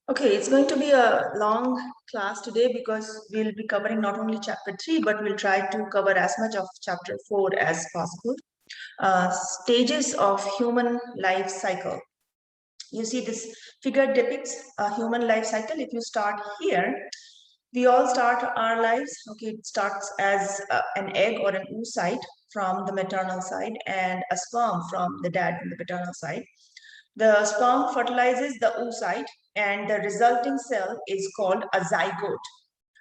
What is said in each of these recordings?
Okay, it's going to be a long class today because we'll be covering not only chapter 3, but we'll try to cover as much of chapter 4 as possible. Stages of human life cycle. You see, this figure depicts a human life cycle. If you start here, we all start our lives. Okay, it starts as an egg or an oocyte from the maternal side and a sperm from the dad from the paternal side. The sperm fertilizes the oocyte and the resulting cell is called a zygote.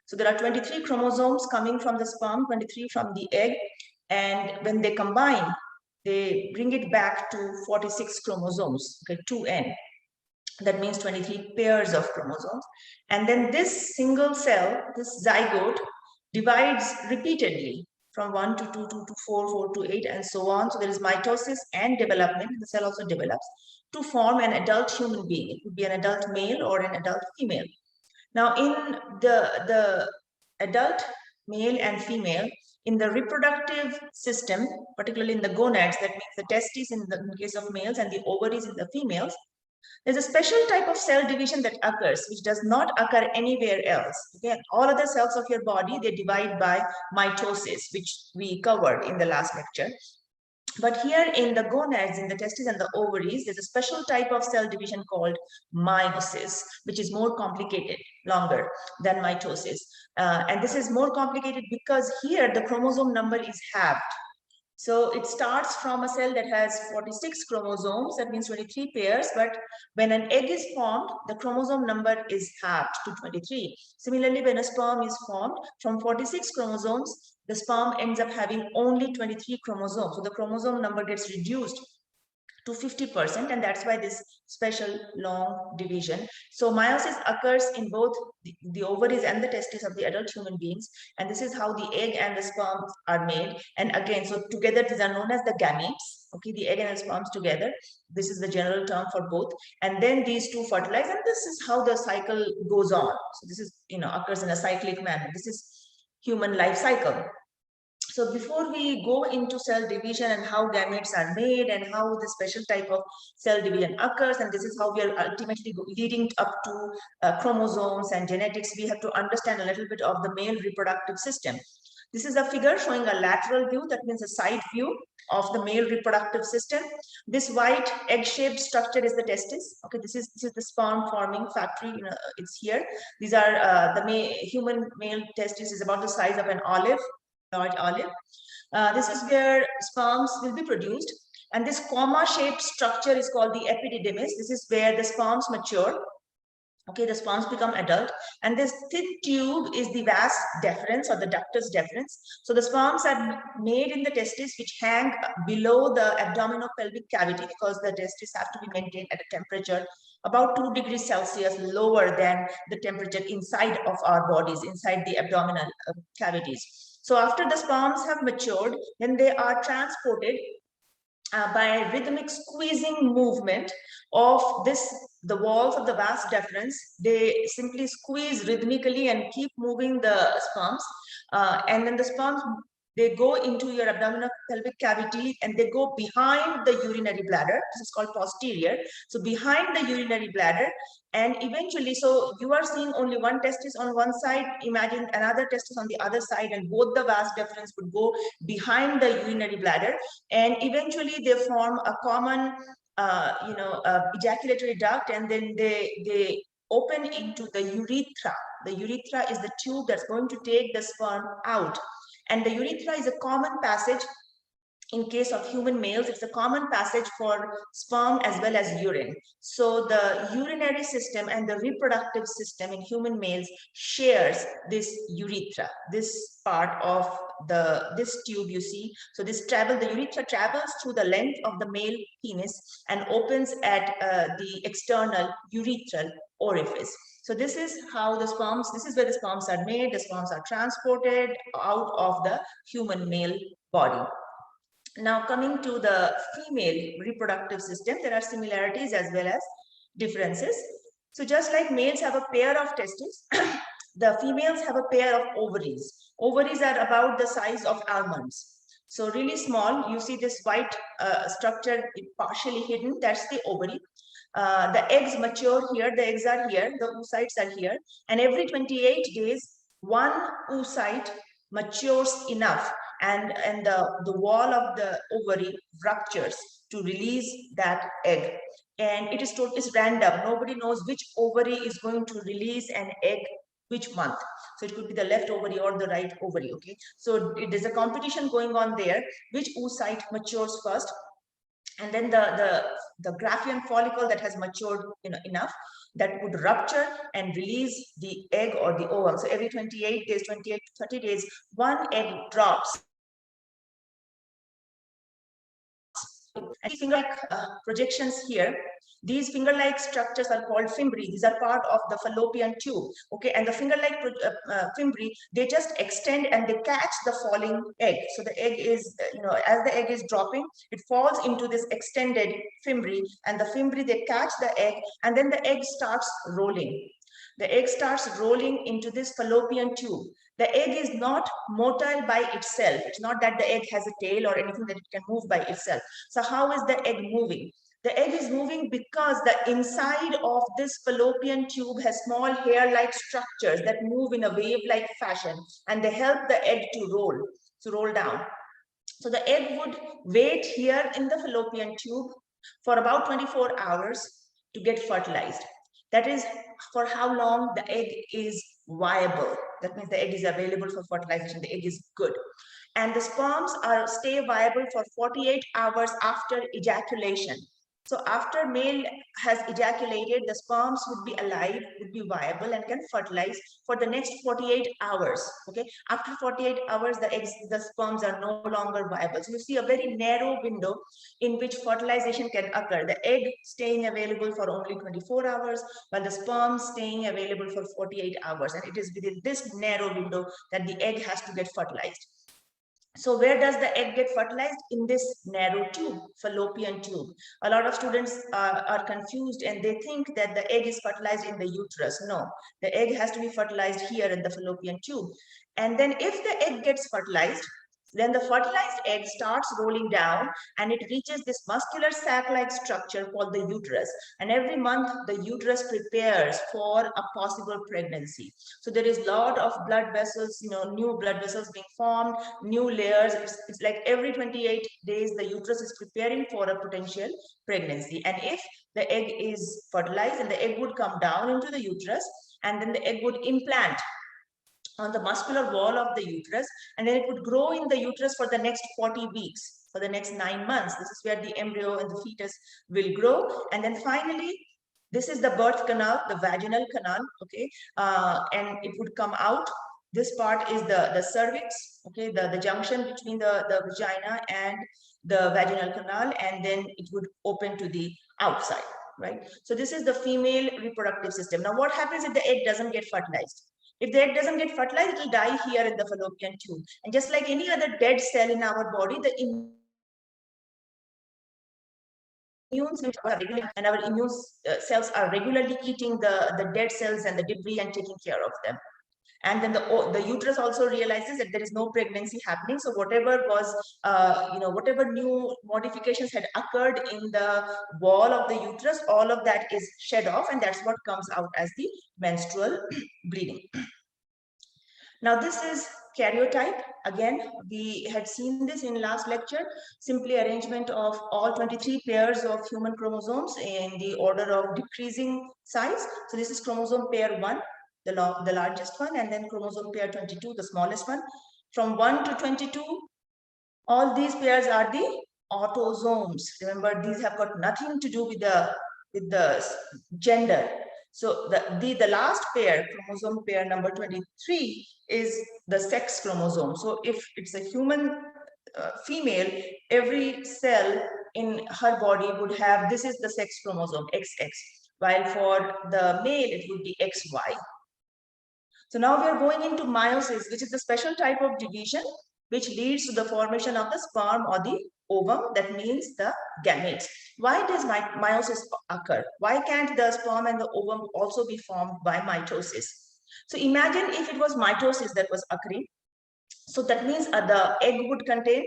So there are 23 chromosomes coming from the sperm, 23 from the egg, and when they combine, they bring it back to 46 chromosomes, okay, 2n. That means 23 pairs of chromosomes. And then this single cell, this zygote, divides repeatedly from 1 to 2, 2 to 4, 4 to 8, and so on. So there is mitosis and development. The cell also develops to form an adult human being. It could be an adult male or an adult female. Now, in the adult male and female, in the reproductive system, particularly in the gonads, that means the testes in the case of males and the ovaries in the females, there's a special type of cell division that occurs, which does not occur anywhere else. Okay? All other cells of your body, they divide by mitosis, which we covered in the last lecture. But here in the gonads, in the testes and the ovaries, there's a special type of cell division called meiosis, which is more complicated, longer than mitosis. And this is more complicated because here the chromosome number is halved. So it starts from a cell that has 46 chromosomes, that means 23 pairs, but when an egg is formed, the chromosome number is halved to 23. Similarly, when a sperm is formed, from 46 chromosomes, the sperm ends up having only 23 chromosomes. So the chromosome number gets reduced to 50%, and that's why this special long division. So meiosis occurs in both the ovaries and the testes of the adult human beings, and this is how the egg and the sperm are made. And again, so together these are known as the gametes. Okay, the egg and the sperms together. This is the general term for both. And then these two fertilize, and this is how the cycle goes on. So this is, occurs in a cyclic manner. This is human life cycle. So before we go into cell division and how gametes are made and how the special type of cell division occurs, and this is how we are ultimately leading up to chromosomes and genetics, we have to understand a little bit of the male reproductive system. This is a figure showing a lateral view, that means a side view of the male reproductive system. This white egg-shaped structure is the testis. Okay, this is the sperm forming factory. It's here. These are human male testis is about the size of an olive. Large olive. This is where sperms will be produced, and this comma-shaped structure is called the epididymis. This is where the sperms mature. Okay, the sperms become adult, and this thick tube is the vas deferens or the ductus deferens. So the sperms are made in the testes, which hang below the abdominopelvic cavity because the testes have to be maintained at a temperature about 2 degrees Celsius lower than the temperature inside of our bodies, inside the abdominal cavities. So after the sperms have matured, then they are transported by rhythmic squeezing movement of the walls of the vas deferens. They simply squeeze rhythmically and keep moving the sperms. And then the sperms, they go into your abdominal pelvic cavity and they go behind the urinary bladder. This is called posterior. So behind the urinary bladder, and eventually, so you are seeing only one testis on one side, imagine another testis on the other side, and both the vas deferens would go behind the urinary bladder, and eventually they form a common ejaculatory duct, and then they open into the urethra. The urethra is the tube that's going to take the sperm out. And the urethra is a common passage. In case of human males, it's a common passage for sperm as well as urine. So the urinary system and the reproductive system in human males shares this urethra, this part of this tube you see. So the urethra travels through the length of the male penis and opens at the external urethral orifice. So this is how this is where the sperms are made. The sperms are transported out of the human male body. Now, coming to the female reproductive system, there are similarities as well as differences. So just like males have a pair of testes, the females have a pair of ovaries. Ovaries are about the size of almonds. So really small, you see this white structure partially hidden, that's the ovary. The eggs mature here, the eggs are here, the oocytes are here, and every 28 days, one oocyte matures enough and the wall of the ovary ruptures to release that egg. And it's random. Nobody knows which ovary is going to release an egg which month. So it could be the left ovary or the right ovary. Okay. So there's a competition going on there. Which oocyte matures first? And then the Graafian follicle that has matured enough, that would rupture and release the egg or the ovum. So every 28 days, 28 to 30 days, one egg drops. And finger-like projections here. These finger-like structures are called fimbriae. These are part of the fallopian tube. Okay, and the finger-like fimbriae, they just extend and they catch the falling egg. So the egg is, as the egg is dropping, it falls into this extended fimbriae, and the fimbriae, they catch the egg, and then the egg starts rolling. The egg starts rolling into this fallopian tube. The egg is not motile by itself. It's not that the egg has a tail or anything that it can move by itself. So how is the egg moving? The egg is moving because the inside of this fallopian tube has small hair-like structures that move in a wave-like fashion, and they help the egg to roll down. So the egg would wait here in the fallopian tube for about 24 hours to get fertilized. That is for how long the egg is viable. That means the egg is available for fertilization. The egg is good. And the sperms stay viable for 48 hours after ejaculation. So after male has ejaculated, the sperms would be alive, would be viable, and can fertilize for the next 48 hours. Okay. After 48 hours, the sperms are no longer viable. So you see a very narrow window in which fertilization can occur. The egg staying available for only 24 hours, while the sperm staying available for 48 hours. And it is within this narrow window that the egg has to get fertilized. So where does the egg get fertilized? In this narrow tube, fallopian tube. A lot of students are confused and they think that the egg is fertilized in the uterus. No, the egg has to be fertilized here in the fallopian tube. And then if the egg gets fertilized, then the fertilized egg starts rolling down and it reaches this muscular sac-like structure called the uterus. And every month the uterus prepares for a possible pregnancy. So there is a lot of blood vessels, new blood vessels being formed, new layers. It's like every 28 days the uterus is preparing for a potential pregnancy. And if the egg is fertilized, and the egg would come down into the uterus, and then the egg would implant on the muscular wall of the uterus, and then it would grow in the uterus for the next 40 weeks, for the next 9 months. This is where the embryo and the fetus will grow. And then finally, this is the birth canal, the vaginal canal, okay? And it would come out. This part is the cervix, okay? The junction between the vagina and the vaginal canal, and then it would open to the outside, right? So this is the female reproductive system. Now, what happens if the egg doesn't get fertilized? If the egg doesn't get fertilized, it will die here in the fallopian tube. And just like any other dead cell in our body, the immune cells are regular, and our immune cells are regularly eating the dead cells and the debris and taking care of them. And then the uterus also realizes that there is no pregnancy happening. So whatever was, whatever new modifications had occurred in the wall of the uterus, all of that is shed off, and that's what comes out as the menstrual bleeding. Now this is karyotype. Again, we had seen this in last lecture. Simply arrangement of all 23 pairs of human chromosomes in the order of decreasing size. So this is chromosome pair 1, the largest one, and then chromosome pair 22, the smallest one. From 1 to 22, all these pairs are the autosomes. Remember, these have got nothing to do with the gender. So the last pair, chromosome pair number 23, is the sex chromosome. So if it's a human female, every cell in her body would have, this is the sex chromosome, XX, while for the male, it would be XY. So now we are going into meiosis, which is a special type of division which leads to the formation of the sperm or the ovum, that means the gametes. Why does meiosis occur? Why can't the sperm and the ovum also be formed by mitosis? So imagine if it was mitosis that was occurring. So that means the egg would contain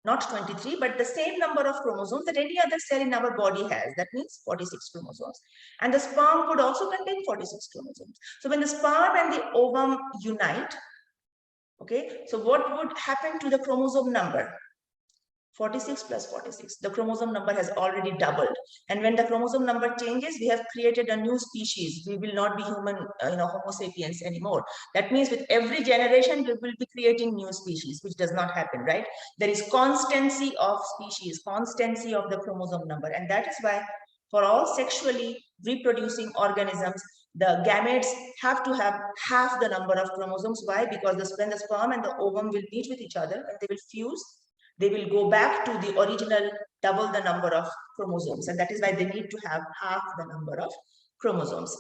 not 23, but the same number of chromosomes that any other cell in our body has. That means 46 chromosomes. And the sperm would also contain 46 chromosomes. So when the sperm and the ovum unite, okay, so what would happen to the chromosome number? 46 plus 46, the chromosome number has already doubled. And when the chromosome number changes, we have created a new species. We will not be human, Homo sapiens anymore. That means with every generation, we will be creating new species, which does not happen, right? There is constancy of species, constancy of the chromosome number. And that is why for all sexually reproducing organisms, the gametes have to have half the number of chromosomes. Why? Because when the sperm and the ovum will meet with each other and they will fuse, they will go back to the original double the number of chromosomes. And that is why they need to have half the number of chromosomes.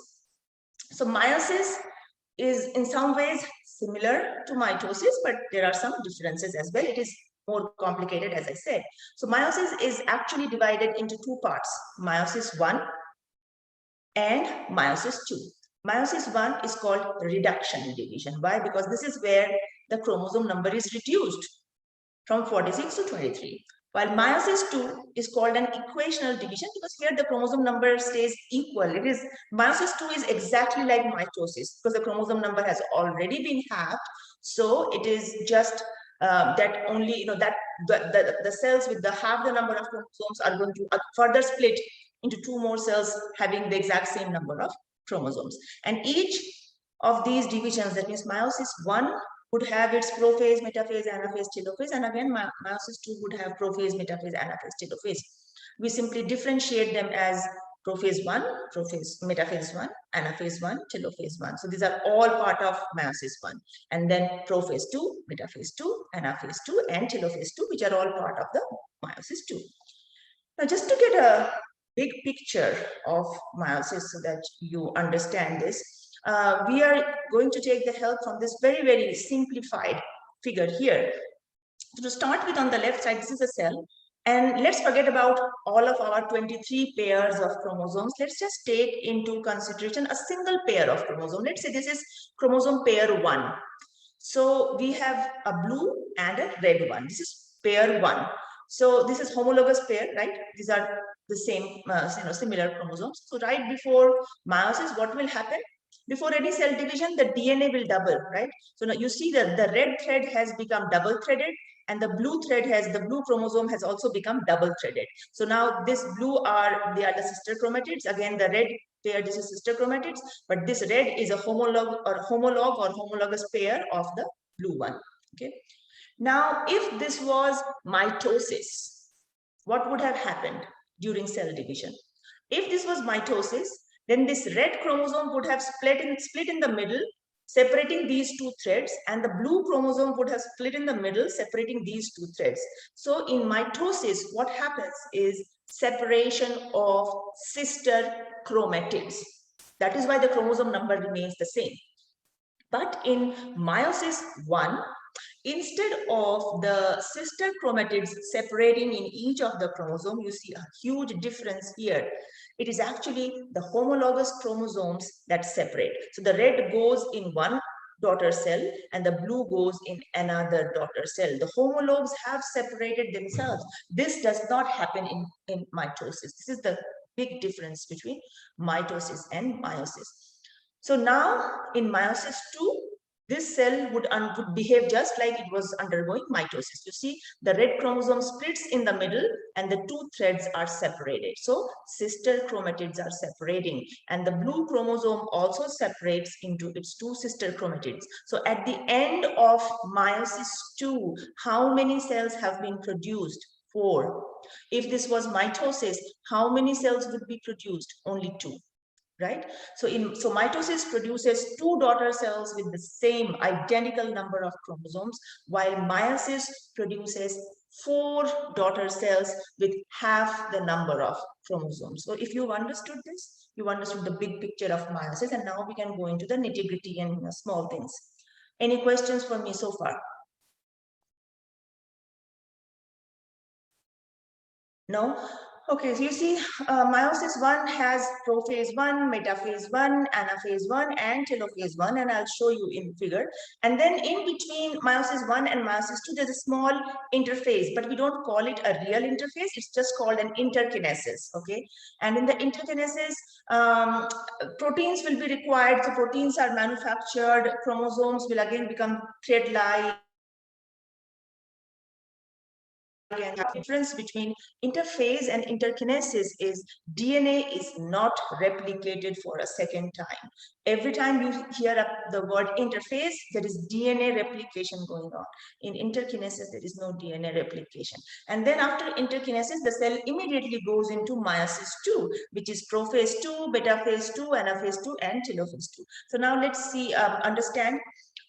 So meiosis is in some ways similar to mitosis, but there are some differences as well. It is more complicated, as I said. So meiosis is actually divided into two parts, meiosis 1 and meiosis 2. Meiosis 1 is called reduction division. Why? Because this is where the chromosome number is reduced from 46 to 23. While meiosis 2 is called an equational division because here the chromosome number stays equal. Meiosis 2 is exactly like mitosis because the chromosome number has already been halved. So it is just that only, that the cells with the half the number of chromosomes are going to further split into two more cells having the exact same number of chromosomes. And each of these divisions, that means meiosis 1 would have its prophase, metaphase, anaphase, telophase, and again meiosis 2 would have prophase, metaphase, anaphase, telophase. We simply differentiate them as prophase 1, metaphase 1, anaphase 1, telophase 1. So these are all part of meiosis 1. And then prophase 2, metaphase 2, anaphase 2, and telophase 2, which are all part of the meiosis 2. Now, just to get a big picture of meiosis so that you understand this, we are going to take the help from this very, very simplified figure here. So to start with, on the left side, this is a cell. And let's forget about all of our 23 pairs of chromosomes. Let's just take into consideration a single pair of chromosomes. Let's say this is chromosome pair 1. So we have a blue and a red one. This is pair 1. So this is homologous pair, right? These are the same, similar chromosomes. So right before meiosis, what will happen? Before any cell division, the DNA will double, right? So now you see that the red thread has become double threaded and the blue chromosome has also become double threaded. So now this they are the sister chromatids. Again, the red pair, this is sister chromatids, but this red is a homolog or homologous pair of the blue one, okay? Now, if this was mitosis, what would have happened during cell division? If this was mitosis, then this red chromosome would have split in the middle, separating these two threads, and the blue chromosome would have split in the middle, separating these two threads. So in mitosis, what happens is separation of sister chromatids. That is why the chromosome number remains the same. But in meiosis 1, instead of the sister chromatids separating in each of the chromosome, you see a huge difference here. It is actually the homologous chromosomes that separate. So the red goes in one daughter cell and the blue goes in another daughter cell. The homologs have separated themselves. This does not happen in mitosis. This is the big difference between mitosis and meiosis. So now in meiosis 2, this cell would behave just like it was undergoing mitosis. You see, the red chromosome splits in the middle and the two threads are separated. So sister chromatids are separating and the blue chromosome also separates into its two sister chromatids. So at the end of meiosis 2, how many cells have been produced? 4. If this was mitosis, how many cells would be produced? Only 2. Right? So mitosis produces 2 daughter cells with the same identical number of chromosomes, while meiosis produces 4 daughter cells with half the number of chromosomes. So if you've understood this, you understood the big picture of meiosis, and now we can go into the nitty-gritty and small things. Any questions for me so far? No? Okay, so you see, meiosis 1 has prophase 1, metaphase 1, anaphase 1, and telophase 1, and I'll show you in figure. And then in between meiosis 1 and meiosis 2, there's a small interphase, but we don't call it a real interphase. It's just called an interkinesis, okay? And in the interkinesis, proteins will be required. So proteins are manufactured, chromosomes will again become thread-like, and the difference between interphase and interkinesis is DNA is not replicated for a second time. Every time you hear the word interphase, there is DNA replication going on. In interkinesis, there is no DNA replication. And then after interkinesis, the cell immediately goes into meiosis 2, which is prophase 2, betaphase 2, anaphase 2, and telophase 2. So now let's see, understand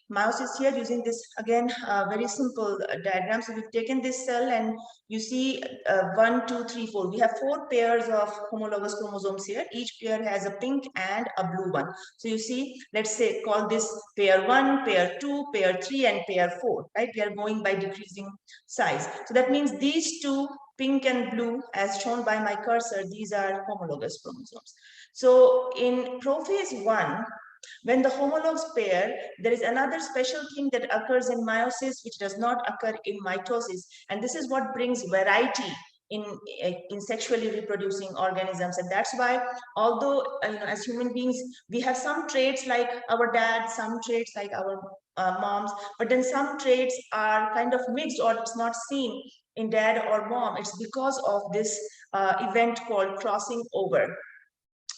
meiosis here using this again very simple diagram. So we've taken this cell and you see 1, 2, 3, 4. We have 4 pairs of homologous chromosomes here. Each pair has a pink and a blue one. So you see, let's say call this pair 1, pair 2, pair 3, and pair 4, right? We are going by decreasing size. So that means these two, pink and blue, as shown by my cursor, these are homologous chromosomes. So in prophase 1, when the homologues pair, there is another special thing that occurs in meiosis which does not occur in mitosis. And this is what brings variety in sexually reproducing organisms. And that's why, although as human beings, we have some traits like our dad, some traits like our moms, but then some traits are kind of mixed or it's not seen in dad or mom. It's because of this event called crossing over.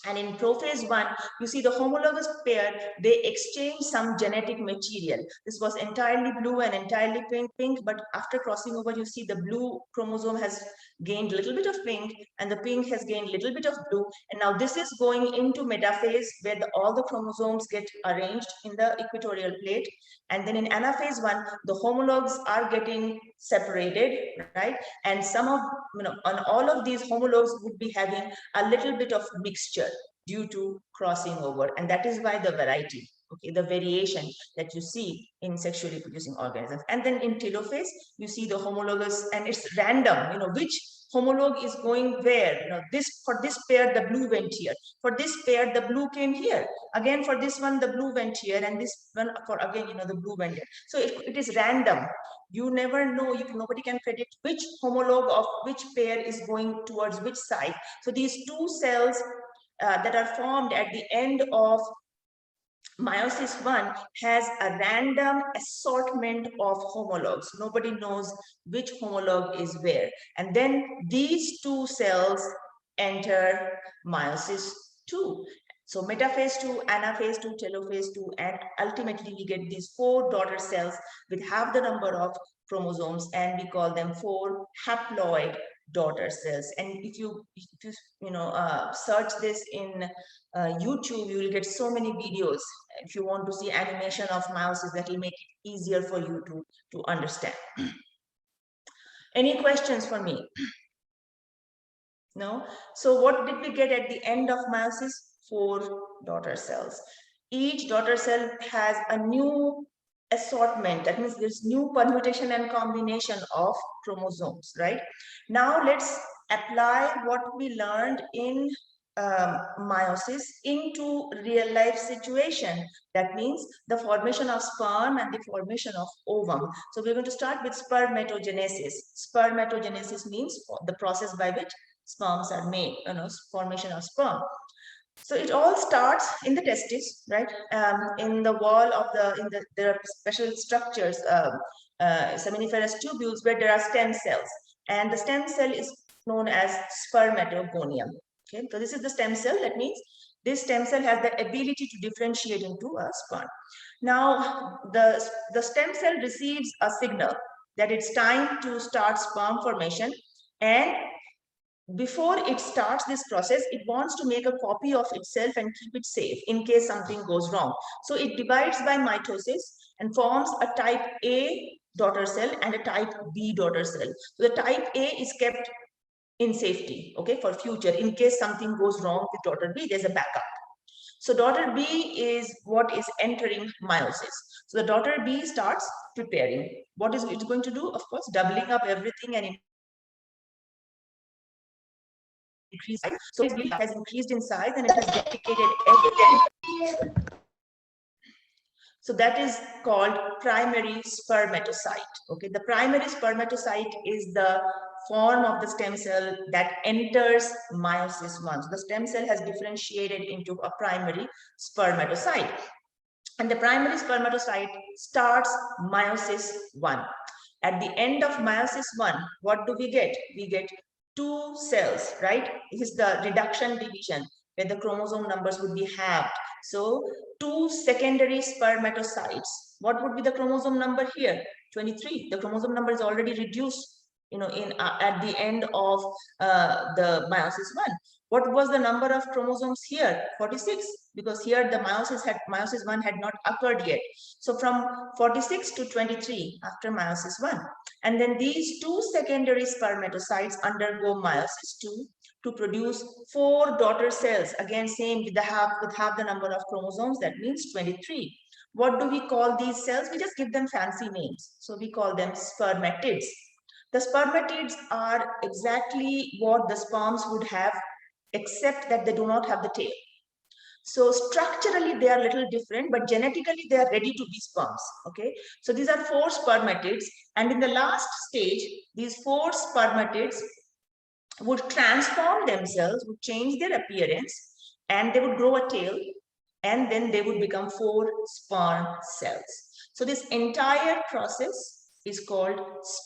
And in prophase 1, you see the homologous pair, they exchange some genetic material. This was entirely blue and entirely pink, but after crossing over, you see the blue chromosome has gained a little bit of pink and the pink has gained a little bit of blue. And now this is going into metaphase where all the chromosomes get arranged in the equatorial plate. And then in anaphase 1, the homologues are getting separated, right? And some of, on all of these homologues would be having a little bit of mixture due to crossing over. And that is why the variety, okay, the variation that you see in sexually producing organisms. And then in telophase, you see the homologous, and it's random, which homologue is going where. This, for this pair, the blue went here. For this pair, the blue came here. Again, for this one, the blue went here. And this one, for again, the blue went here. So it is random. You never know, nobody can predict which homologue of which pair is going towards which side. So these two cells that are formed at the end of meiosis 1 has a random assortment of homologues. Nobody knows which homologue is where. And then these two cells enter meiosis 2. So metaphase 2, anaphase 2, telophase 2, and ultimately we get these 4 daughter cells with half the number of chromosomes, and we call them 4 haploid daughter cells. And if you search this in YouTube, you will get so many videos. If you want to see animation of meiosis, that will make it easier for you to understand. Any questions for me? No? So what did we get at the end of meiosis? 4 daughter cells. Each daughter cell has a new assortment. That means there's new permutation and combination of chromosomes, right? Now let's apply what we learned in meiosis into real life situation. That means the formation of sperm and the formation of ovum. So we're going to start with spermatogenesis. Spermatogenesis means the process by which sperms are made, formation of sperm. So it all starts in the testis, right? In the wall of there are special structures, seminiferous tubules where there are stem cells, and the stem cell is known as spermatogonium. Okay, so this is the stem cell. That means this stem cell has the ability to differentiate into a sperm. Now, the stem cell receives a signal that it's time to start sperm formation, and before it starts this process, it wants to make a copy of itself and keep it safe in case something goes wrong. So it divides by mitosis and forms a type A daughter cell and a type B daughter cell. So the type A is kept in safety, okay, for future. In case something goes wrong with daughter B, there's a backup. So daughter B is what is entering meiosis. So the daughter B starts preparing. What is it going to do? Of course, doubling up everything and increased. So it has increased in size and it has dedicated egg. So that is called primary spermatocyte. Okay, the primary spermatocyte is the form of the stem cell that enters meiosis 1. So the stem cell has differentiated into a primary spermatocyte. And the primary spermatocyte starts meiosis 1. At the end of meiosis 1, what do we get? We get two cells, right? This is the reduction division where the chromosome numbers would be halved. So two secondary spermatocytes. What would be the chromosome number here? 23. The chromosome number is already reduced, in at the end of the meiosis 1. What was the number of chromosomes here? 46, because here the meiosis 1 had not occurred yet. So from 46 to 23 after meiosis 1. And then these two secondary spermatocytes undergo meiosis 2 to produce 4 daughter cells. Again, same with half the number of chromosomes, that means 23. What do we call these cells? We just give them fancy names. So we call them spermatids. The spermatids are exactly what the sperms would have, except that they do not have the tail. So structurally they are a little different, but genetically they are ready to be sperms. Okay, so these are 4 spermatids, and in the last stage, these 4 spermatids would transform themselves, would change their appearance, and they would grow a tail, and then they would become 4 sperm cells. So this entire process is called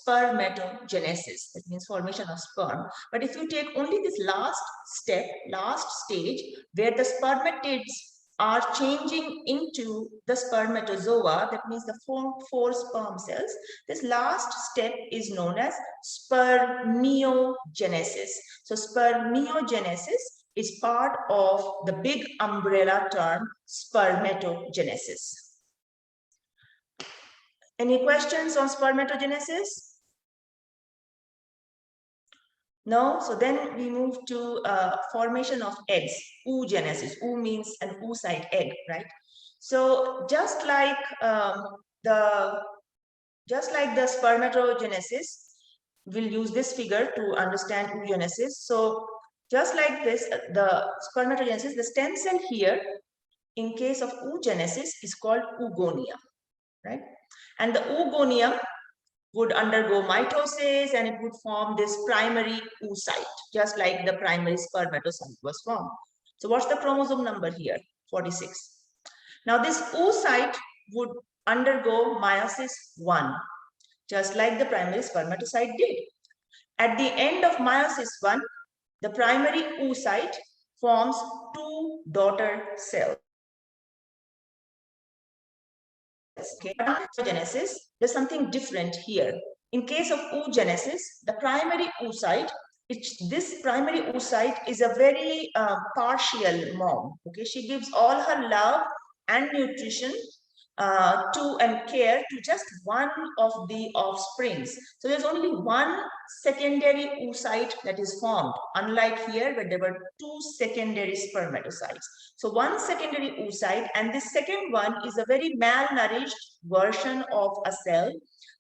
spermatogenesis. That means formation of sperm. But if you take only this last step, last stage, where the spermatids are changing into the spermatozoa, that means the 4 sperm cells, this last step is known as spermiogenesis. So spermiogenesis is part of the big umbrella term spermatogenesis. Any questions on spermatogenesis? No? So then we move to formation of eggs, oogenesis. Oo means an oocyte egg, right? So just like the spermatogenesis, we'll use this figure to understand oogenesis. So just like this, the spermatogenesis, the stem cell here, in case of oogenesis, is called oogonium, right? And the oogonium would undergo mitosis and it would form this primary oocyte, just like the primary spermatocyte was formed. So what's the chromosome number here? 46. Now this oocyte would undergo meiosis 1, just like the primary spermatocyte did. At the end of meiosis 1, the primary oocyte forms 2 daughter cells. Okay, oogenesis, there's something different here. In case of oogenesis, the primary oocyte, this primary oocyte is a very partial mom. Okay, she gives all her love and nutrition to and care to just one of the offsprings. So there's only one secondary oocyte that is formed, unlike here where there were 2 secondary spermatocytes. So one secondary oocyte, and the second one is a very malnourished version of a cell.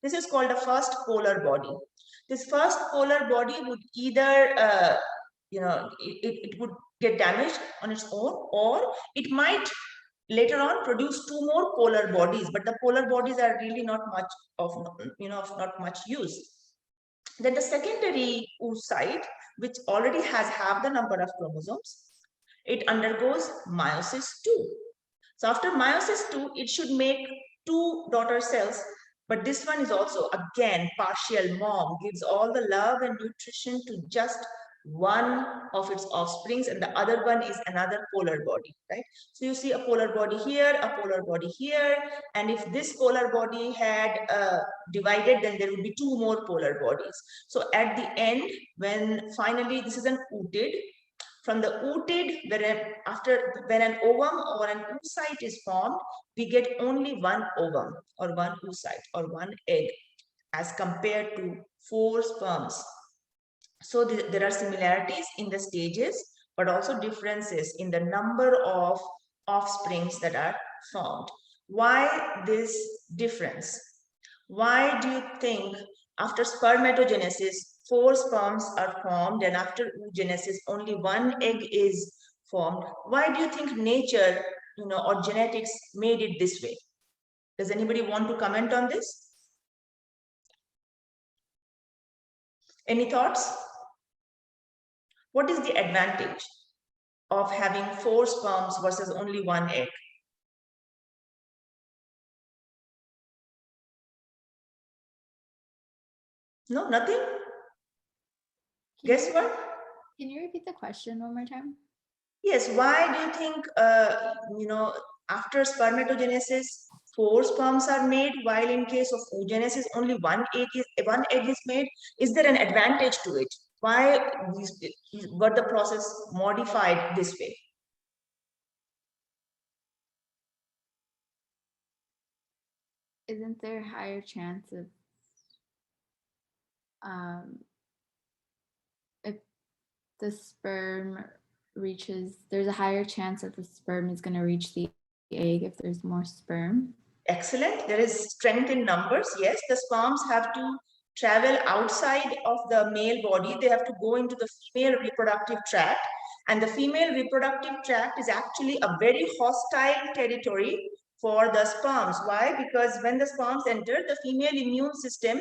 This is called a first polar body. This first polar body would either it would get damaged on its own, or it might later on produce 2 more polar bodies, but the polar bodies are really not much of not much use. Then the secondary oocyte, which already has half the number of chromosomes, it undergoes meiosis 2. So after meiosis 2, it should make 2 daughter cells, but this one is also again partial mom, gives all the love and nutrition to just one of its offsprings, and the other one is another polar body, right? So you see a polar body here, a polar body here, and if this polar body had divided, then there would be 2 more polar bodies. So at the end, when finally this is an ootid, from the ootid, when an ovum or an oocyte is formed, we get only 1 ovum or 1 oocyte or 1 egg as compared to 4 sperms. So there are similarities in the stages, but also differences in the number of offsprings that are formed. Why this difference? Why do you think after spermatogenesis, 4 sperms are formed, and after oogenesis, only 1 egg is formed. Why do you think nature, or genetics made it this way? Does anybody want to comment on this? Any thoughts? What is the advantage of having 4 sperms versus only 1 egg? No, nothing? Guess what? Can you repeat the question one more time? Yes, why do you think, after spermatogenesis, 4 sperms are made, while in case of oogenesis, only one egg is made? Is there an advantage to it? Why got the process modified this way? Isn't there a higher chance of if the sperm reaches, there's a higher chance that the sperm is going to reach the egg if there's more sperm? Excellent. There is strength in numbers. Yes, the sperms have to travel outside of the male body. They have to go into the female reproductive tract. And the female reproductive tract is actually a very hostile territory for the sperms. Why? Because when the sperms enter, the female immune system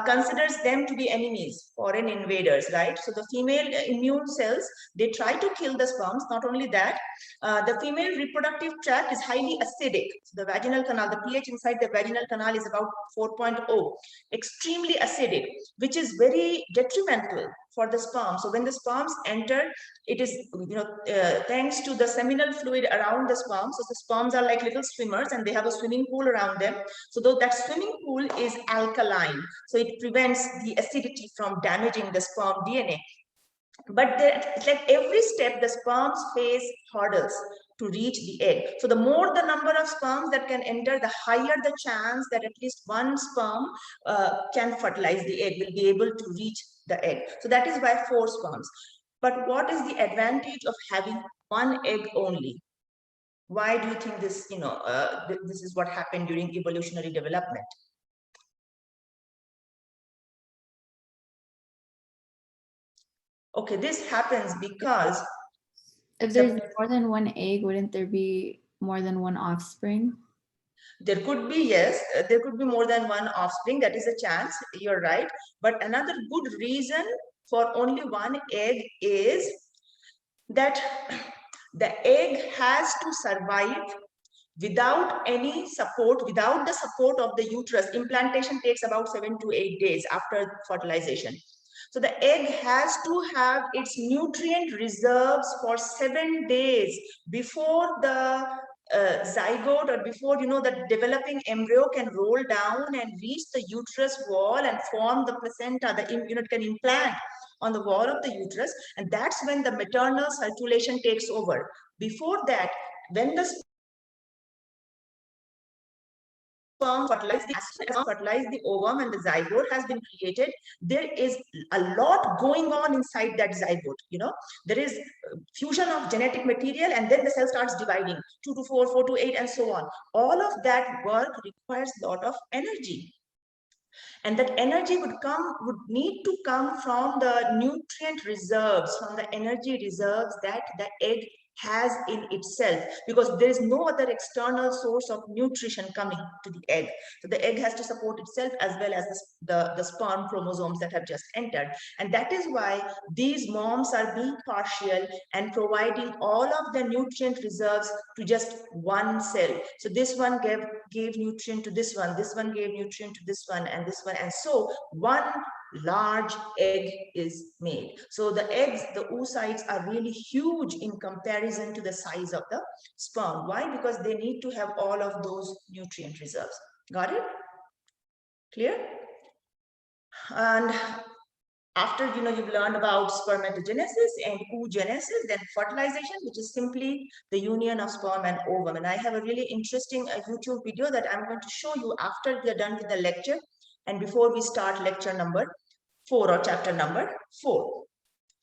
considers them to be enemies, foreign invaders, right? So the female immune cells, they try to kill the sperms. Not only that, the female reproductive tract is highly acidic. The vaginal canal, the pH inside the vaginal canal is about 4.0, extremely acidic, which is very detrimental for the sperm. So when the sperms enter, it is, thanks to the seminal fluid around the sperm. So the sperms are like little swimmers and they have a swimming pool around them. So though that swimming pool is alkaline, so it prevents the acidity from damaging the sperm DNA. But it's like every step the sperms face hurdles to reach the egg. So the more the number of sperms that can enter, the higher the chance that at least one sperm can fertilize the egg, will be able to reach the egg. So that is why 4 sperms. But what is the advantage of having 1 egg only? Why do you think this, this is what happened during evolutionary development? Okay, this happens because if there's more than 1 egg, wouldn't there be more than 1 offspring? There could be, yes, there could be more than 1 offspring. That is a chance. You're right. But another good reason for only 1 egg is that the egg has to survive without any support, without the support of the uterus. Implantation takes about 7 to 8 days after fertilization. So the egg has to have its nutrient reserves for 7 days before the zygote, or before, the developing embryo can roll down and reach the uterus wall and form the placenta. It can implant on the wall of the uterus, and that's when the maternal circulation takes over. Before that, when the sperm fertilize the ovum and the zygote has been created, there is a lot going on inside that zygote. There is fusion of genetic material, and then the cell starts dividing 2 to 4, 4 to 8, and so on. All of that work requires a lot of energy, and that energy would need to come from the nutrient reserves, from the energy reserves that the egg has in itself, because there is no other external source of nutrition coming to the egg. So the egg has to support itself, as well as the sperm chromosomes that have just entered. And that is why these moms are being partial and providing all of the nutrient reserves to just one cell. So this one gave nutrient to this one gave nutrient to this one, and this one, and so one large egg is made. So the eggs, the oocytes, are really huge in comparison to the size of the sperm. Why? Because they need to have all of those nutrient reserves. Got it? Clear? And after you've learned about spermatogenesis and oogenesis, then fertilization, which is simply the union of sperm and ovum. And I have a really interesting YouTube video that I'm going to show you after we are done with the lecture, and before we start lecture number 4, or chapter number 4.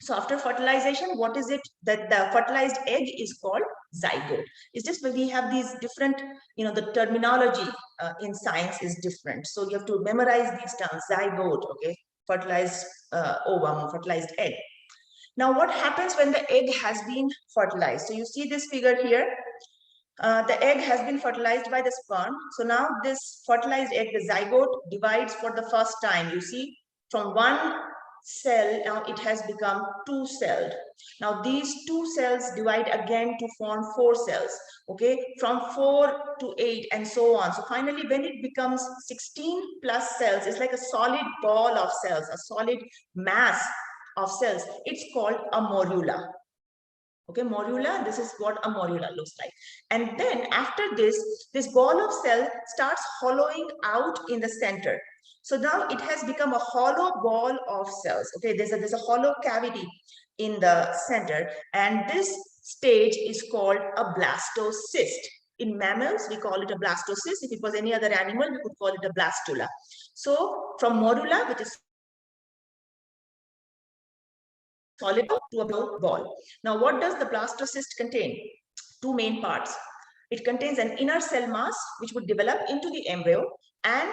So after fertilization, what is it that the fertilized egg is called? Zygote. It's just when we have these different, the terminology in science is different. So you have to memorize these terms. Zygote, okay? fertilized ovum, fertilized egg. Now, what happens when the egg has been fertilized? So you see this figure here. The egg has been fertilized by the sperm. So now this fertilized egg, the zygote, divides for the first time. You see, from one cell, now it has become two-celled. Now these two cells divide again to form four cells, okay, from 4 to 8 and so on. So finally, when it becomes 16 plus cells, it's like a solid ball of cells, a solid mass of cells. It's called a morula. Okay, morula, this is what a morula looks like. And then after this ball of cell starts hollowing out in the center. So now it has become a hollow ball of cells. Okay, there's a hollow cavity in the center, and this stage is called a blastocyst. In mammals, we call it a blastocyst. If it was any other animal, we could call it a blastula. So from morula, which is solid, to a ball. Now, what does the blastocyst contain? Two main parts. It contains an inner cell mass, which would develop into the embryo, and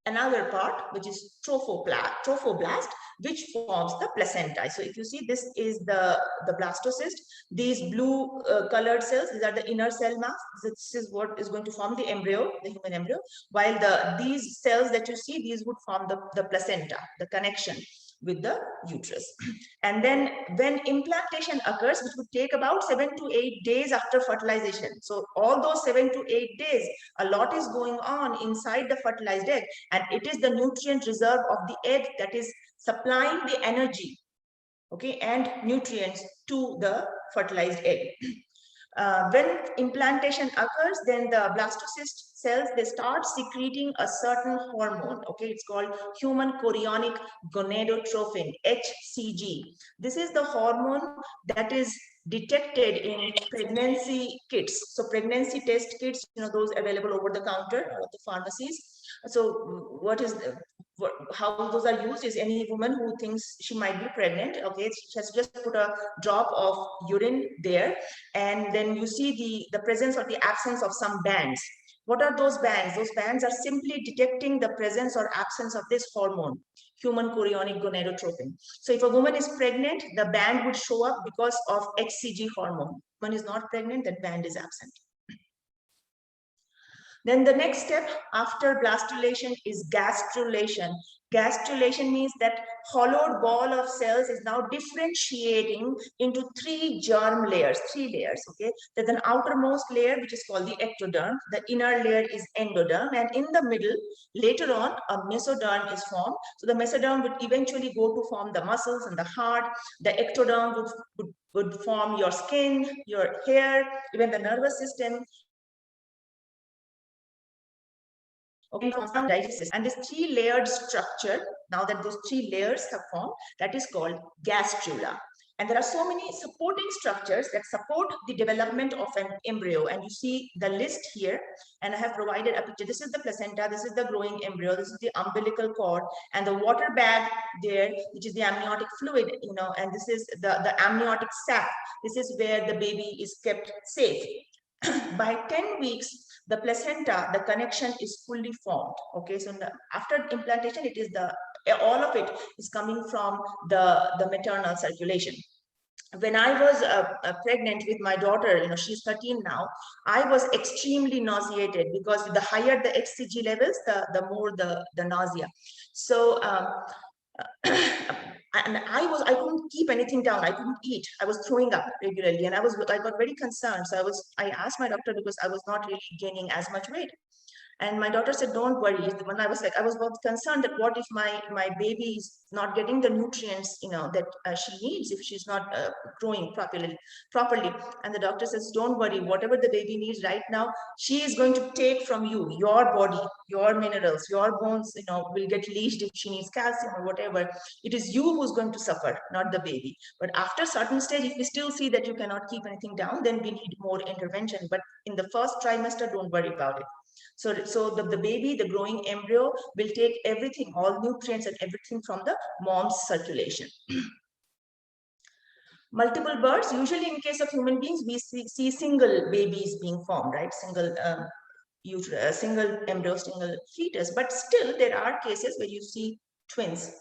another part, which is trophoblast, which forms the placenta. So if you see, this is the blastocyst. These blue colored cells, these are the inner cell mass. This is what is going to form the embryo, the human embryo, while these cells that you see, these would form the placenta, the connection with the uterus. And then when implantation occurs, which would take about 7 to 8 days after fertilization. So all those 7 to 8 days, a lot is going on inside the fertilized egg, and it is the nutrient reserve of the egg that is supplying the energy, okay, and nutrients to the fertilized egg. When implantation occurs, then the blastocyst cells, they start secreting a certain hormone, okay, it's called human chorionic gonadotrophin, HCG. This is the hormone that is detected in pregnancy kits. So pregnancy test kits, those available over the counter at the pharmacies. So how those are used is any woman who thinks she might be pregnant, okay, she has just put a drop of urine there, and then you see the presence or the absence of some bands. What are those bands? Those bands are simply detecting the presence or absence of this hormone, human chorionic gonadotropin. So if a woman is pregnant, the band would show up because of HCG hormone. When is not pregnant, that band is absent. Then the next step after blastulation is gastrulation. Gastrulation means that hollowed ball of cells is now differentiating into three germ layers, okay? There's an outermost layer, which is called the ectoderm. The inner layer is endoderm. And in the middle, later on, a mesoderm is formed. So the mesoderm would eventually go to form the muscles and the heart. The ectoderm would form your skin, your hair, even the nervous system. Okay, and this three-layered structure, now that those three layers have formed, that is called gastrula. And there are so many supporting structures that support the development of an embryo. And you see the list here, and I have provided a picture. This is the placenta, this is the growing embryo, this is the umbilical cord, and the water bag there, which is the amniotic fluid, and this is the amniotic sac. This is where the baby is kept safe. By 10 weeks, the placenta, the connection is fully formed. Okay, so after implantation, it is all of it is coming from the maternal circulation. When I was pregnant with my daughter, she's 13 now, I was extremely nauseated because the higher the HCG levels, the more the nausea. So and I couldn't keep anything down. I couldn't eat. I was throwing up regularly, and I got very concerned. So I asked my doctor, because I was not really gaining as much weight. And my daughter said, don't worry. When I was concerned that what if my baby is not getting the nutrients, that she needs if she's not growing properly. And the doctor says, don't worry, whatever the baby needs right now, she is going to take from you, your body, your minerals, your bones, will get leached if she needs calcium or whatever. It is you who's going to suffer, not the baby. But after a certain stage, if we still see that you cannot keep anything down, then we need more intervention. But in the first trimester, don't worry about it. So the baby, the growing embryo, will take everything, all nutrients and everything from the mom's circulation. Multiple births, usually in case of human beings, we see single babies being formed, right? Single embryo, single fetus. But still, there are cases where you see twins.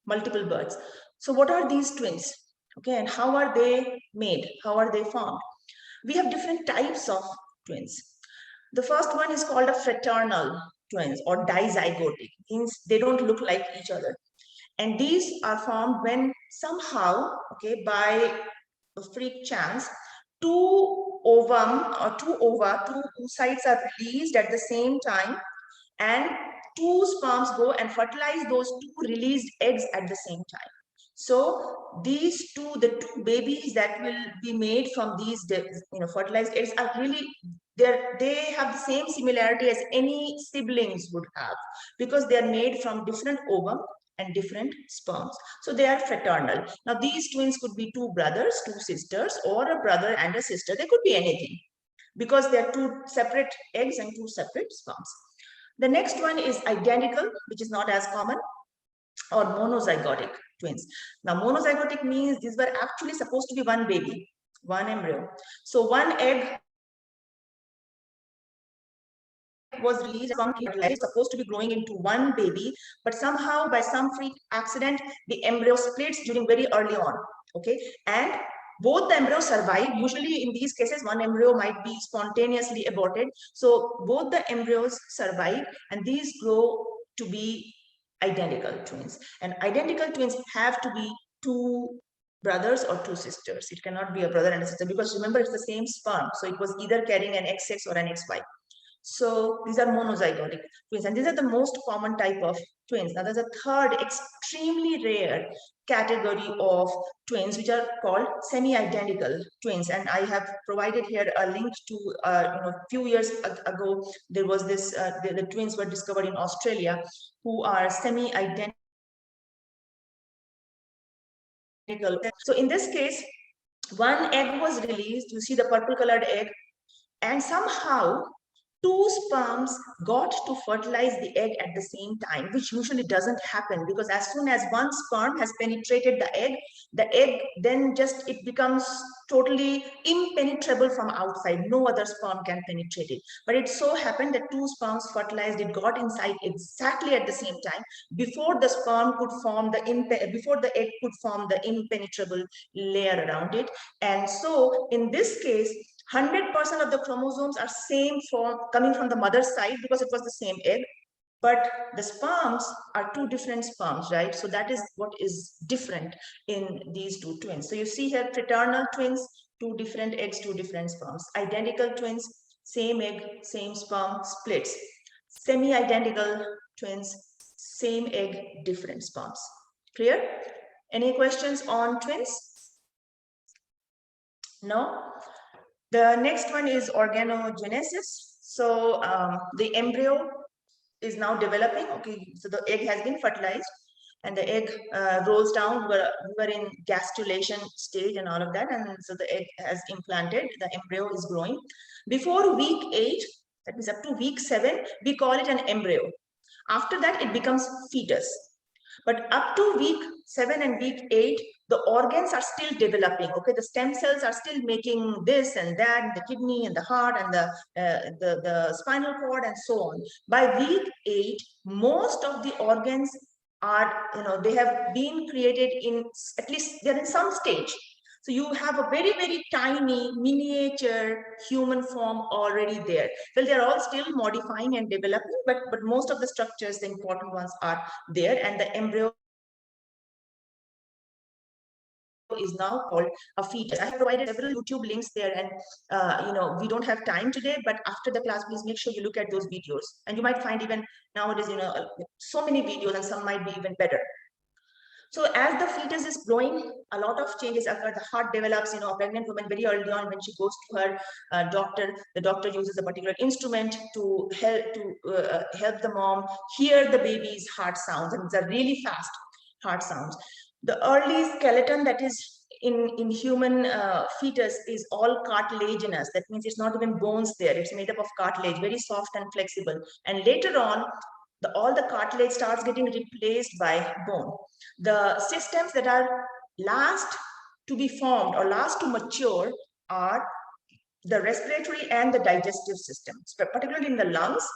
multiple births. So what are these twins? Okay, and how are they made? How are they formed? We have different types of twins. The first one is called a fraternal twins or dizygotic, means they don't look like each other. And these are formed when somehow, okay, by a freak chance, two ovum or two ova, two oocytes are released at the same time, and two sperms go and fertilize those two released eggs at the same time. So these two, the two babies that will be made from these, fertilized eggs are really, they have the same similarity as any siblings would have, because they are made from different ovum and different sperms. So they are fraternal. Now these twins could be two brothers, two sisters, or a brother and a sister. They could be anything, because they are two separate eggs and two separate sperms. The next one is identical, which is not as common, or monozygotic twins. Now, monozygotic means these were actually supposed to be one baby, one embryo. So one egg was released from fertilized, supposed to be growing into one baby, but somehow by some freak accident, the embryo splits during very early on. Okay, and both the embryos survive. Usually in these cases, one embryo might be spontaneously aborted. So both the embryos survive, and these grow to be identical twins. And identical twins have to be two brothers or two sisters. It cannot be a brother and a sister, because remember, it's the same sperm. So it was either carrying an XX or an XY. So these are monozygotic twins, and these are the most common type of twins. Now there's a third extremely rare category of twins, which are called semi-identical twins. And I have provided here a link to, few years ago, there was this, the twins were discovered in Australia who are semi-identical. So in this case, one egg was released, you see the purple colored egg, and somehow two sperms got to fertilize the egg at the same time, which usually doesn't happen, because as soon as one sperm has penetrated the egg then just, it becomes totally impenetrable from outside. No other sperm can penetrate it. But it so happened that two sperms fertilized, it got inside exactly at the same time, before the sperm could form before the egg could form the impenetrable layer around it. And so in this case, 100% of the chromosomes are same coming from the mother's side, because it was the same egg, but the sperms are two different sperms, right? So that is what is different in these two twins. So you see here, fraternal twins, two different eggs, two different sperms. Identical twins, same egg, same sperm, splits. Semi-identical twins, same egg, different sperms. Clear? Any questions on twins? No? The next one is organogenesis. So the embryo is now developing. Okay, so the egg has been fertilized and the egg rolls down. We were in gastrulation stage and all of that. And so the egg has implanted, the embryo is growing. Before week 8, that means up to week 7, we call it an embryo. After that, it becomes fetus. But up to week 7 and week 8, the organs are still developing. Okay, the stem cells are still making this and that, the kidney and the heart and the spinal cord and so on. By week 8, most of the organs are, they have been created in, at least they're in some stage. So you have a very, very tiny miniature human form already there. Well, they're all still modifying and developing, but most of the structures, the important ones, are there, and the embryo is now called a fetus. I have provided several YouTube links there, and we don't have time today, but after the class, please make sure you look at those videos, and you might find even nowadays, so many videos, and some might be even better. So as the fetus is growing, a lot of changes occur. The heart develops, a pregnant woman very early on, when she goes to her doctor, the doctor uses a particular instrument to help the mom hear the baby's heart sounds, and it's a really fast heart sounds. The early skeleton that is in human fetus is all cartilaginous. That means it's not even bones there. It's made up of cartilage, very soft and flexible. And later on, all the cartilage starts getting replaced by bone. The systems that are last to be formed or last to mature are the respiratory and the digestive systems, particularly in the lungs.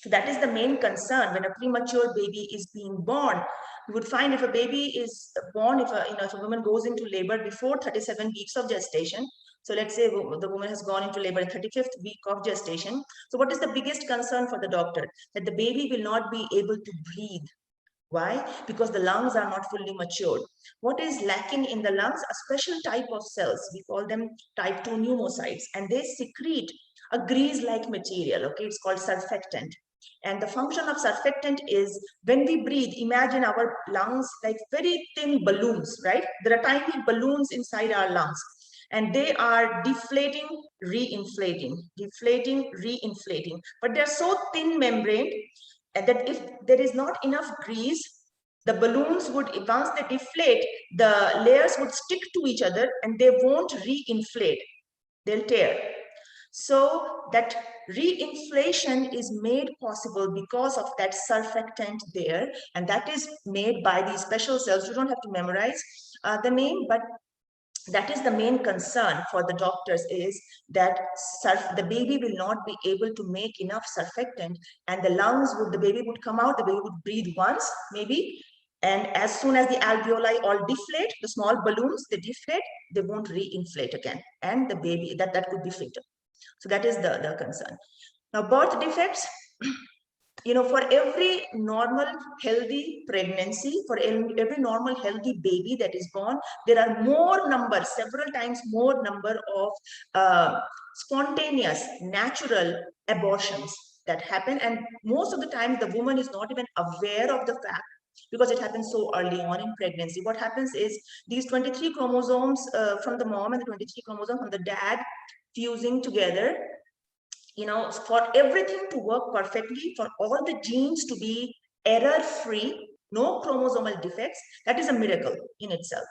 So that is the main concern when a premature baby is being born. you would find if a baby is born, if a woman goes into labor before 37 weeks of gestation. So let's say the woman has gone into labor in 35th week of gestation. So what is the biggest concern for the doctor? That the baby will not be able to breathe. Why? Because the lungs are not fully matured. What is lacking in the lungs? A special type of cells. We call them type 2 pneumocytes, and they secrete a grease-like material. Okay, it's called surfactant. And the function of surfactant is when we breathe, imagine our lungs like very thin balloons, right? There are tiny balloons inside our lungs, and they are deflating, reinflating, deflating, reinflating. But they're so thin membrane and that if there is not enough grease, the balloons would, once they deflate, the layers would stick to each other and they won't reinflate. They'll tear. So that reinflation is made possible because of that surfactant there, and that is made by these special cells. You don't have to memorize the name, but that is the main concern for the doctors, is that the baby will not be able to make enough surfactant, and the lungs would, the baby would come out, the baby would breathe once maybe, and as soon as the alveoli all deflate, the small balloons, they deflate, they won't reinflate again, and the baby, that could be fatal. So that is the concern. Now, birth defects, for every normal healthy pregnancy, for every normal healthy baby that is born, there are more numbers, several times more number of spontaneous natural abortions that happen, and most of the time the woman is not even aware of the fact, because it happens so early on in pregnancy. What happens is these 23 chromosomes from the mom and the 23 chromosomes from the dad fusing together, for everything to work perfectly, for all the genes to be error-free, no chromosomal defects, that is a miracle in itself.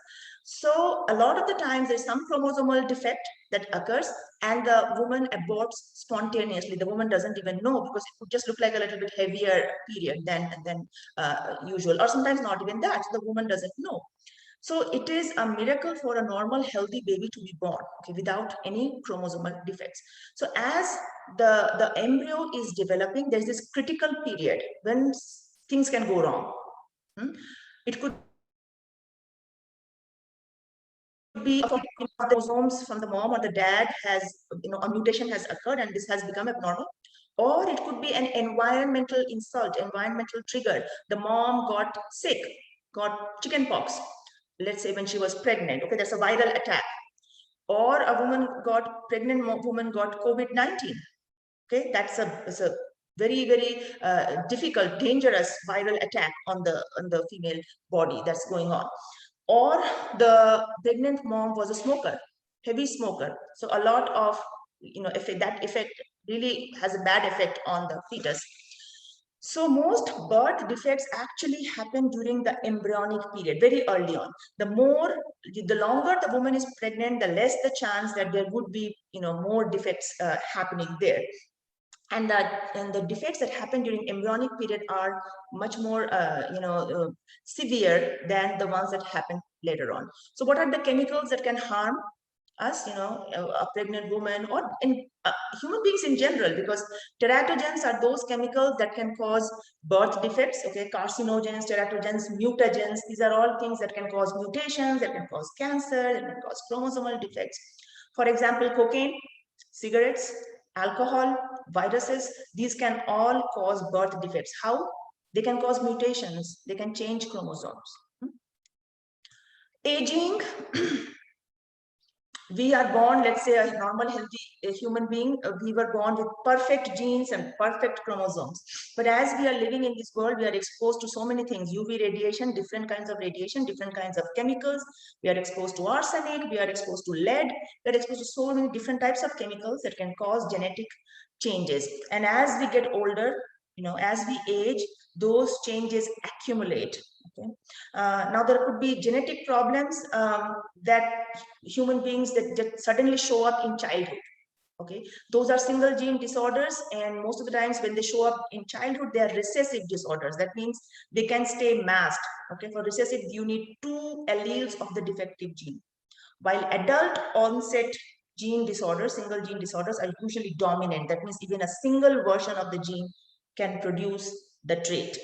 So a lot of the times there's some chromosomal defect that occurs and the woman aborts spontaneously. The woman doesn't even know, because it would just look like a little bit heavier period than usual, or sometimes not even that. So the woman doesn't know. So it is a miracle for a normal, healthy baby to be born, okay, without any chromosomal defects. So as the embryo is developing, there's this critical period when things can go wrong. It could be chromosomes from the mom or the dad has, a mutation has occurred and this has become abnormal. Or it could be an environmental insult, environmental trigger. The mom got sick, got chickenpox, let's say when she was pregnant. Okay, that's a viral attack. Or a pregnant woman got COVID-19. Okay, that's a very, very difficult, dangerous viral attack on the female body that's going on. Or the pregnant mom was a smoker, heavy smoker. So a lot of, that effect really has a bad effect on the fetus. So most birth defects actually happen during the embryonic period, very early on. The longer the woman is pregnant, the less the chance that there would be, more defects happening there. And the defects that happen during embryonic period are much more, severe than the ones that happen later on. So what are the chemicals that can harm us, a pregnant woman, or in human beings in general? Because teratogens are those chemicals that can cause birth defects, okay, carcinogens, teratogens, mutagens. These are all things that can cause mutations, that can cause cancer, that can cause chromosomal defects. For example, cocaine, cigarettes, alcohol, viruses, these can all cause birth defects. How? They can cause mutations, they can change chromosomes. Aging, we are born, let's say a normal healthy human being, we were born with perfect genes and perfect chromosomes. But as we are living in this world, we are exposed to so many things: UV radiation, different kinds of radiation, different kinds of chemicals. We are exposed to arsenic, we are exposed to lead, we are exposed to so many different types of chemicals that can cause genetic changes. And as we get older, as we age, those changes accumulate. Okay. Now there could be genetic problems that human beings that suddenly show up in childhood. Okay, those are single gene disorders, and most of the times when they show up in childhood, they are recessive disorders. That means they can stay masked. Okay, for recessive, you need 2 alleles of the defective gene. While adult onset gene disorders, single gene disorders, are usually dominant. That means even a single version of the gene can produce the trait.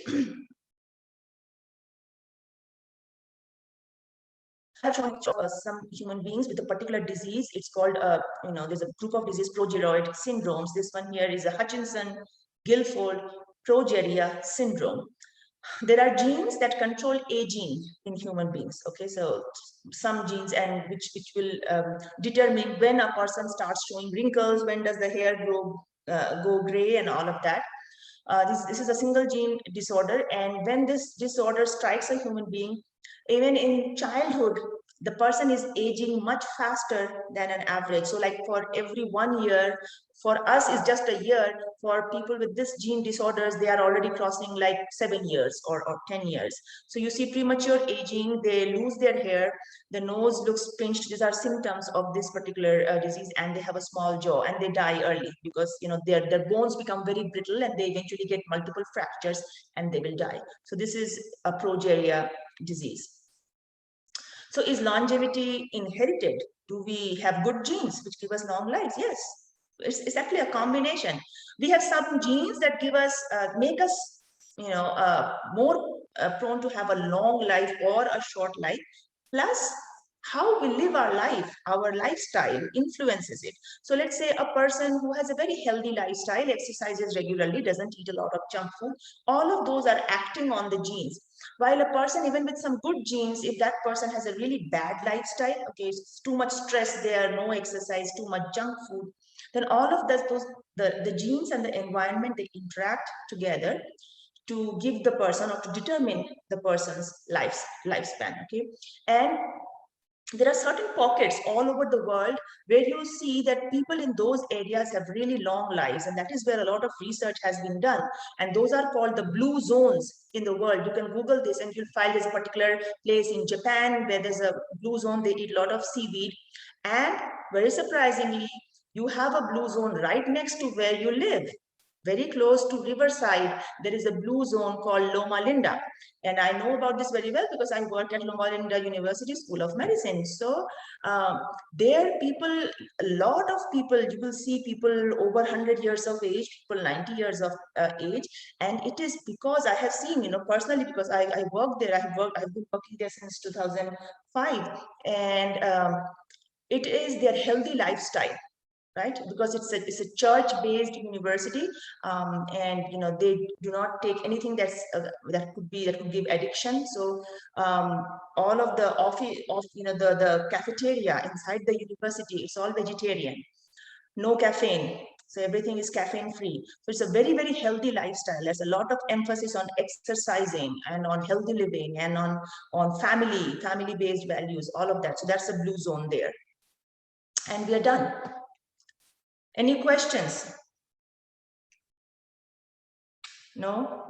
I have shown some human beings with a particular disease. It's called, there's a group of disease, progeroid syndromes. This one here is a Hutchinson-Gilford progeria syndrome. There are genes that control aging in human beings. Okay, so some genes and which will determine when a person starts showing wrinkles, when does the hair go gray, and all of that. This is a single gene disorder, and when this disorder strikes a human being, even in childhood, the person is aging much faster than an average. So like for every 1 year, for us is just a year. For people with this gene disorders, they are already crossing like 7 years or 10 years. So you see premature aging, they lose their hair, the nose looks pinched. These are symptoms of this particular disease, and they have a small jaw, and they die early because their bones become very brittle, and they eventually get multiple fractures and they will die. So this is a progeria disease. So is longevity inherited? Do we have good genes which give us long lives? Yes, it's actually a combination. We have some genes that give us, make us, more prone to have a long life or a short life. Plus, how we live our life, our lifestyle influences it. So let's say a person who has a very healthy lifestyle, exercises regularly, doesn't eat a lot of junk food, all of those are acting on the genes. While a person, even with some good genes, if that person has a really bad lifestyle, okay, it's too much stress there, no exercise, too much junk food, then all of the genes and the environment, they interact together to give the person or to determine the person's lifespan. Okay, and there are certain pockets all over the world where you see that people in those areas have really long lives, and that is where a lot of research has been done, and those are called the blue zones in the world. You can Google this and you'll find there's a particular place in Japan where there's a blue zone. They eat a lot of seaweed, and very surprisingly, you have a blue zone right next to where you live. Very close to Riverside, there is a blue zone called Loma Linda. And I know about this very well because I work at Loma Linda University School of Medicine. So there people, a lot of people, you will see people over 100 years of age, people 90 years of age. And it is because I have seen, personally, because I work there, I've been working there since 2005. And it is their healthy lifestyle, right? Because it's a church-based university, and they do not take anything that could give addiction. So all of the office of the cafeteria inside the university, it's all vegetarian, no caffeine. So everything is caffeine free. So it's a very, very healthy lifestyle. There's a lot of emphasis on exercising and on healthy living and on family-based values, all of that. So that's the blue zone there. And we are done. Any questions? No?